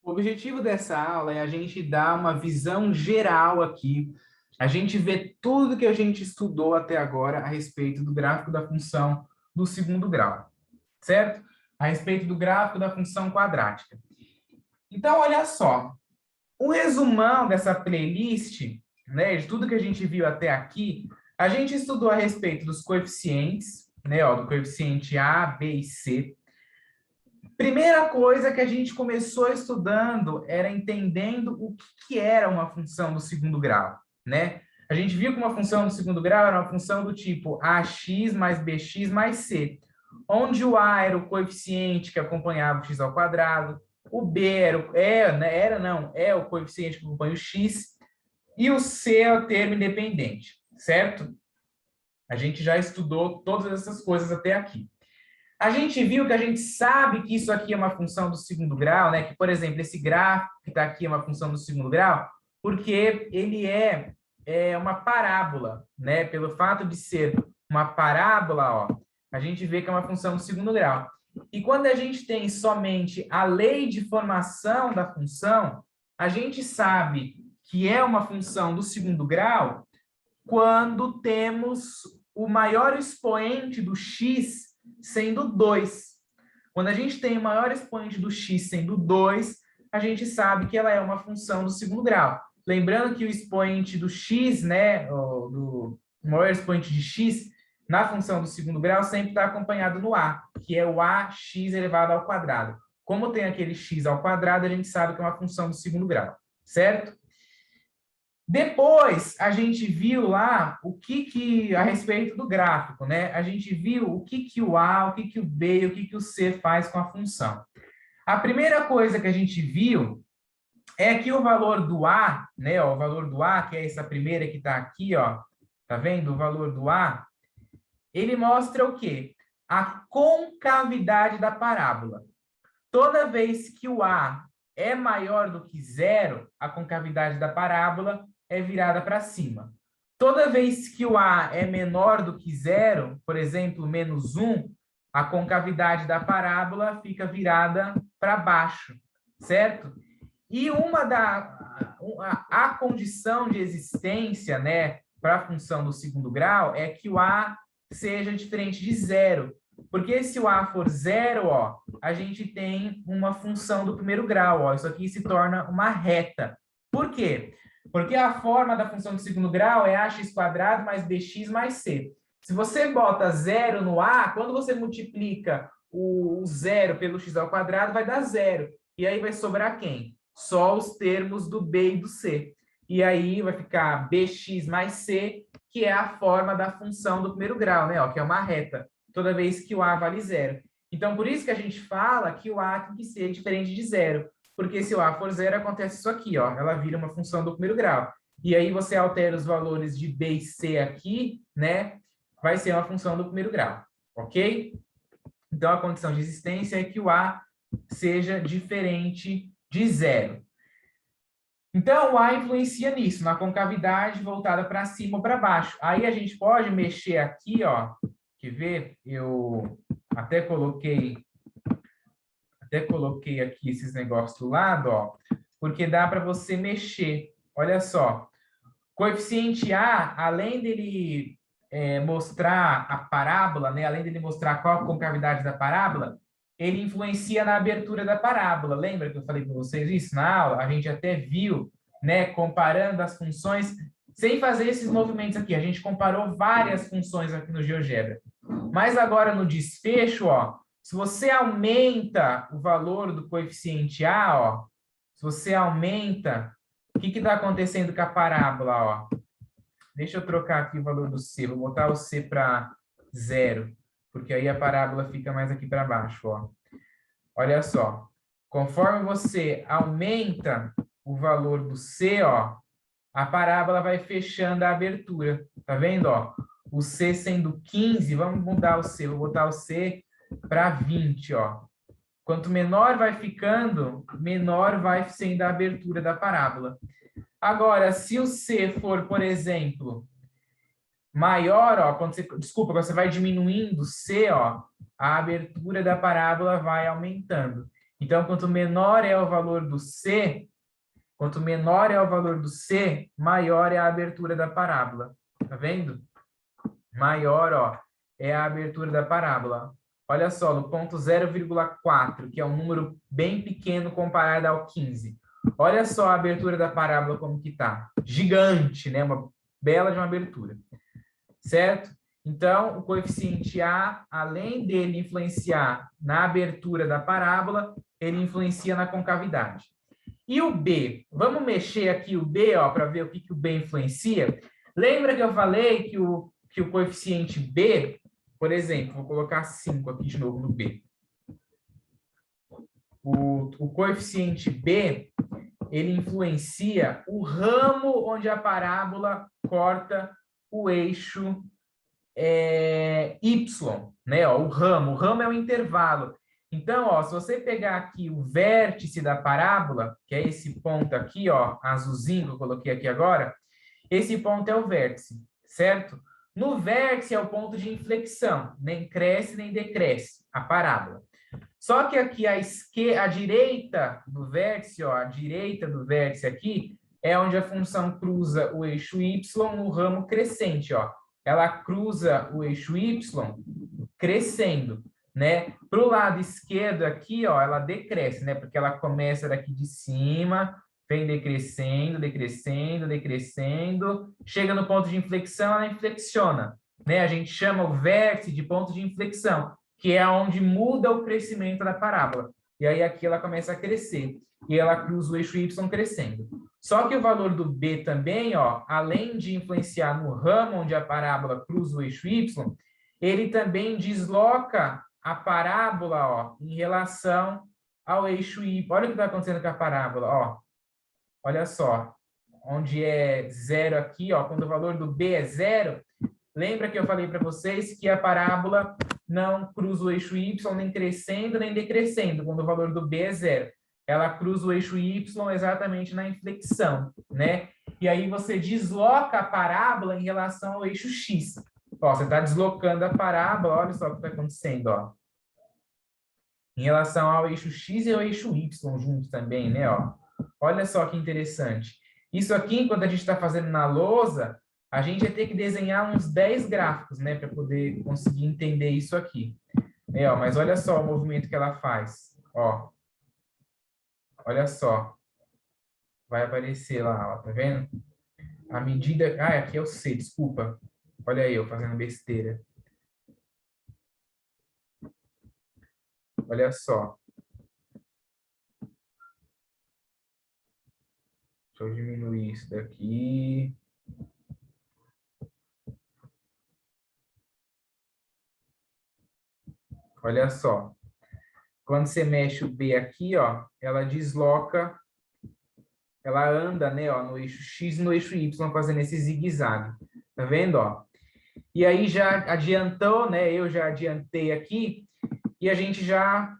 O objetivo dessa aula é a gente dar uma visão geral aqui, a gente vê tudo que a gente estudou até agora a respeito do gráfico da função do segundo grau, certo? A respeito do gráfico da função quadrática. Então, olha só, o resumão dessa playlist, né, de tudo que a gente viu até aqui, a gente estudou a respeito dos coeficientes, né, ó, do coeficiente A, B e C. Primeira coisa que a gente começou estudando era entendendo o que era uma função do segundo grau, né? A gente viu que uma função do segundo grau era uma função do tipo ax mais bx mais c, onde o a era o coeficiente que acompanhava o x ao quadrado, o b é o coeficiente que acompanha o x, e o c é o termo independente, certo? A gente já estudou todas essas coisas até aqui. A gente viu que a gente sabe que isso aqui é uma função do segundo grau, né? Que, por exemplo, esse gráfico que está aqui é uma função do segundo grau, porque ele é uma parábola, né? Pelo fato de ser uma parábola, ó, a gente vê que é uma função do segundo grau. E quando a gente tem somente a lei de formação da função, a gente sabe que é uma função do segundo grau quando temos o maior expoente do x sendo 2. Quando a gente tem o maior expoente do x sendo 2, a gente sabe que ela é uma função do segundo grau. Lembrando que o expoente do x, né, o maior expoente de x, na função do segundo grau, sempre está acompanhado no a, que é o ax elevado ao quadrado. Como tem aquele x ao quadrado, a gente sabe que é uma função do segundo grau, certo? Depois, a gente viu lá o que a respeito do gráfico, né? A gente viu o que o A, o que o B e o que o C faz com a função. A primeira coisa que a gente viu é que o valor do A, né? Ó, o valor do A, que é essa primeira que está aqui, ó. Tá vendo? O valor do A, ele mostra o quê? A concavidade da parábola. Toda vez que o A é maior do que zero, a concavidade da parábola é virada para cima. Toda vez que o A é menor do que zero, por exemplo, menos 1, a concavidade da parábola fica virada para baixo, certo? E a condição de existência, né, para a função do segundo grau é que o A seja diferente de zero. Porque se o A for zero, ó, a gente tem uma função do primeiro grau, ó, isso aqui se torna uma reta. Por quê? Porque a forma da função do segundo grau é ax² mais bx mais c. Se você bota zero no A, quando você multiplica o zero pelo x ao quadrado, vai dar zero. E aí vai sobrar quem? Só os termos do b e do c. E aí vai ficar bx mais c, que é a forma da função do primeiro grau, né? Ó, que é uma reta, toda vez que o a vale zero. Então, por isso que a gente fala que o a tem que ser diferente de zero. Porque se o a for zero, acontece isso aqui, ó. Ela vira uma função do primeiro grau. E aí você altera os valores de b e c aqui, né? Vai ser uma função do primeiro grau, ok? Então, a condição de existência é que o a seja diferente de zero. Então, o A influencia nisso, na concavidade voltada para cima ou para baixo. Aí a gente pode mexer aqui, ó. Quer ver? Eu até coloquei aqui esses negócios do lado, ó, porque dá para você mexer. Olha só. Coeficiente A, além dele mostrar a parábola, né, além dele mostrar qual a concavidade da parábola, ele influencia na abertura da parábola. Lembra que eu falei para vocês isso na aula? A gente até viu, né, comparando as funções, sem fazer esses movimentos aqui. A gente comparou várias funções aqui no GeoGebra. Mas agora no desfecho, ó, se você aumenta o valor do coeficiente A, ó, se você aumenta, o que está acontecendo com a parábola, ó? Deixa eu trocar aqui o valor do C. Vou botar o C para 0, porque aí a parábola fica mais aqui para baixo, ó. Olha só. Conforme você aumenta o valor do C, ó, a parábola vai fechando a abertura. Tá vendo, ó? O C sendo 15, vamos mudar o C. Vou botar o C para 20, ó. Quanto menor vai ficando, menor vai sendo a abertura da parábola. Agora, se o C for, por exemplo, maior, ó, quando você vai diminuindo C, ó, a abertura da parábola vai aumentando. Então, quanto menor é o valor do C, quanto menor é o valor do C, maior é a abertura da parábola. Tá vendo? Maior, ó, é a abertura da parábola. Olha só, no ponto 0,4, que é um número bem pequeno comparado ao 15. Olha só a abertura da parábola como que tá. Gigante, né? Uma bela de uma abertura. Certo? Então, o coeficiente A, além dele influenciar na abertura da parábola, ele influencia na concavidade. E o B? Vamos mexer aqui o B, ó, para ver o que o B influencia? Lembra que eu falei que o coeficiente B, por exemplo, vou colocar 5 aqui de novo no B. O coeficiente B, ele influencia o ramo onde a parábola corta o eixo Y, né? Ó, o ramo é o intervalo. Então, ó, se você pegar aqui o vértice da parábola, que é esse ponto aqui, ó, azulzinho que eu coloquei aqui agora, esse ponto é o vértice, certo? No vértice é o ponto de inflexão, nem cresce nem decresce a parábola. Só que aqui a direita do vértice, ó, a direita do vértice aqui, é onde a função cruza o eixo Y no ramo crescente, ó. Ela cruza o eixo Y crescendo, né? Para o lado esquerdo aqui, ó, ela decresce, né? Porque ela começa daqui de cima, vem decrescendo, decrescendo, decrescendo, chega no ponto de inflexão, ela inflexiona, né? A gente chama o vértice de ponto de inflexão, que é onde muda o crescimento da parábola. E aí aqui ela começa a crescer, e ela cruza o eixo Y crescendo. Só que o valor do B também, ó, além de influenciar no ramo onde a parábola cruza o eixo Y, ele também desloca a parábola, ó, em relação ao eixo Y. Olha o que está acontecendo com a parábola, ó. Olha só, onde é zero aqui, ó, quando o valor do B é zero, lembra que eu falei para vocês que a parábola não cruza o eixo Y nem crescendo nem decrescendo, quando o valor do B é zero. Ela cruza o eixo Y exatamente na inflexão, né? E aí você desloca a parábola em relação ao eixo X. Ó, você está deslocando a parábola, olha só o que está acontecendo, ó. Em relação ao eixo X e ao eixo Y juntos também, né, ó. Olha só que interessante. Isso aqui, enquanto a gente está fazendo na lousa, a gente vai ter que desenhar uns 10 gráficos, né, para poder conseguir entender isso aqui. Ó, mas olha só o movimento que ela faz, ó. Olha só. Vai aparecer lá, ó, tá vendo? A medida... Ah, aqui é o C, desculpa. Olha aí, eu fazendo besteira. Olha só. Deixa eu diminuir isso daqui. Olha só. Quando você mexe o B aqui, ó, ela desloca, ela anda, né, ó, no eixo X e no eixo Y, fazendo esse zigue-zague. Tá vendo, ó? E aí já adiantou, né? Eu já adiantei aqui e a gente já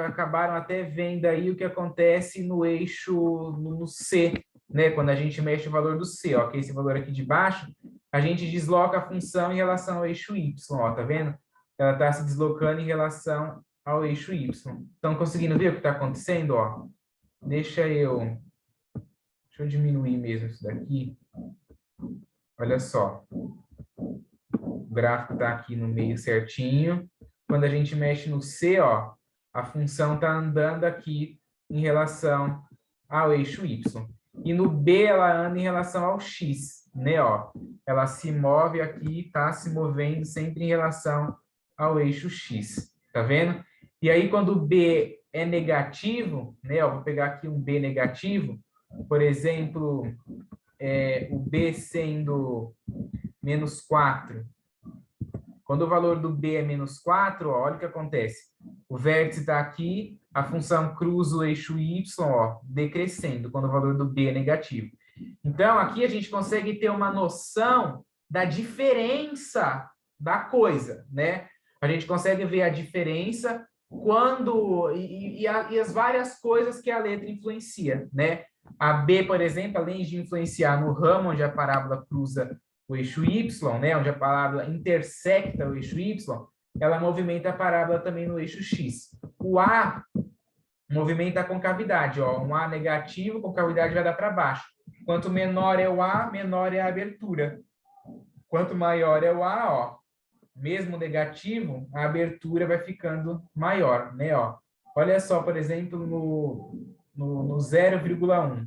acabaram até vendo aí o que acontece no eixo no C, né? Quando a gente mexe o valor do C, ó, que é esse valor aqui de baixo, a gente desloca a função em relação ao eixo Y, ó, tá vendo? Ela está se deslocando em relação ao eixo Y. Estão conseguindo ver o que está acontecendo, ó? Deixa eu diminuir mesmo isso daqui. Olha só. O gráfico está aqui no meio certinho. Quando a gente mexe no C, ó, a função está andando aqui em relação ao eixo Y. E no B, ela anda em relação ao X, né? Ó. Ela se move aqui, está se movendo sempre em relação ao eixo X. Tá vendo? E aí, quando o B é negativo, né? Ó, vou pegar aqui um B negativo, por exemplo, o B sendo menos 4. Quando o valor do B é menos 4, ó, olha o que acontece. O vértice está aqui, a função cruza o eixo Y, ó, decrescendo, quando o valor do B é negativo. Então, aqui a gente consegue ter uma noção da diferença da coisa, né? A gente consegue ver a diferença quando... E as várias coisas que a letra influencia, né? A B, por exemplo, além de influenciar no ramo onde a parábola cruza o eixo Y, né, onde a parábola intersecta o eixo Y, ela movimenta a parábola também no eixo X. O A movimenta a concavidade, ó. Um A negativo, concavidade vai dar para baixo. Quanto menor é o A, menor é a abertura. Quanto maior é o A, ó, mesmo negativo, a abertura vai ficando maior, né, ó. Olha só, por exemplo, no 0,1.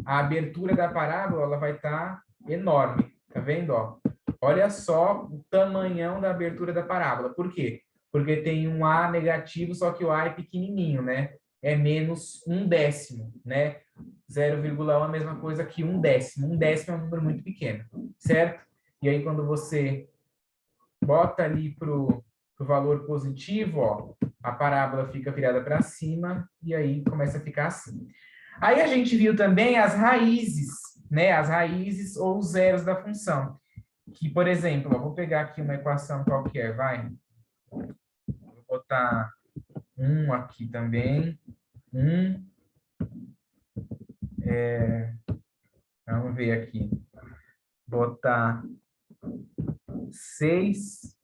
A abertura da parábola ela vai estar enorme, tá vendo, ó? Olha só o tamanhão da abertura da parábola. Por quê? Porque tem um A negativo, só que o A é pequenininho, né? É menos 1/10, né? 0,1 é a mesma coisa que 1/10. 1/10 é um número muito pequeno, certo? E aí, quando você bota ali para o valor positivo, ó, a parábola fica virada para cima e aí começa a ficar assim. Aí a gente viu também as raízes, né? As raízes ou os zeros da função. Que, por exemplo, eu vou pegar aqui uma equação qualquer, vai. Vou botar 1 aqui também. 1. Vamos ver aqui. Botar 6.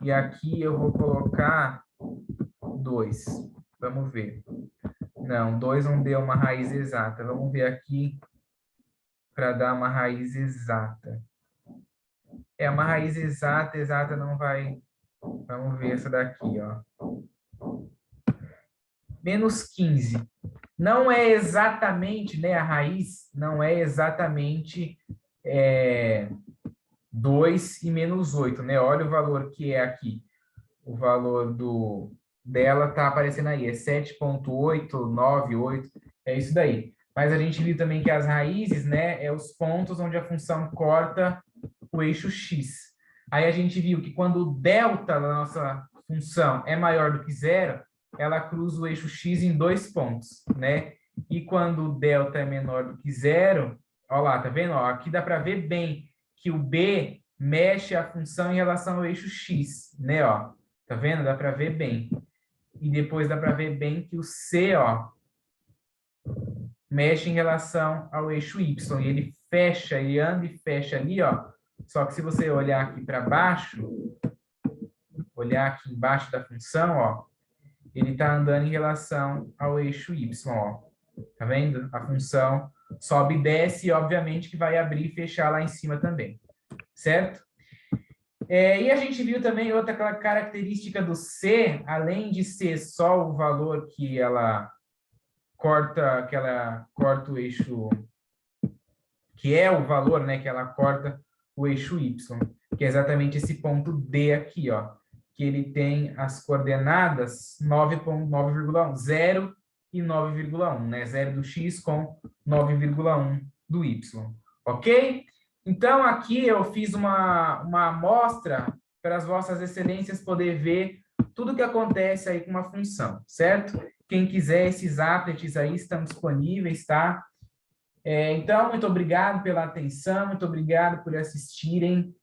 E aqui eu vou colocar 2. Vamos ver. Não, 2 não deu uma raiz exata. Vamos ver aqui para dar uma raiz exata. É, uma raiz exata não vai... Vamos ver essa daqui, ó. Menos 15. Não é exatamente, né, a raiz não é exatamente 2 e menos 8, né? Olha o valor que é aqui. O valor dela está aparecendo aí, é 7,898, é isso daí. Mas a gente viu também que as raízes, né, é os pontos onde a função corta o eixo x. Aí a gente viu que quando o delta da nossa função é maior do que zero, ela cruza o eixo x em 2 pontos, né? E quando o delta é menor do que zero, ó lá, tá vendo? Ó, aqui dá para ver bem que o b mexe a função em relação ao eixo x, né? Ó, tá vendo? Dá para ver bem. E depois dá para ver bem que o c, ó, mexe em relação ao eixo y. E ele fecha, ele anda e fecha ali, ó. Só que se você olhar aqui para baixo, olhar aqui embaixo da função, ó, ele está andando em relação ao eixo y, ó. Tá vendo? A função sobe e desce e, obviamente, que vai abrir e fechar lá em cima também. Certo? E a gente viu também outra característica do C, além de ser só o valor que ela corta o eixo, que é o valor, né, que ela corta o eixo Y, que é exatamente esse ponto D aqui, ó, que ele tem as coordenadas 9,1, 0 e 9,1, né, 0 do X com 9,1 do Y, ok? Então, aqui eu fiz uma amostra para as vossas excelências poder ver tudo que acontece aí com uma função, certo? Quem quiser, esses applets aí estão disponíveis, tá? Então, muito obrigado pela atenção, muito obrigado por assistirem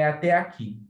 até aqui.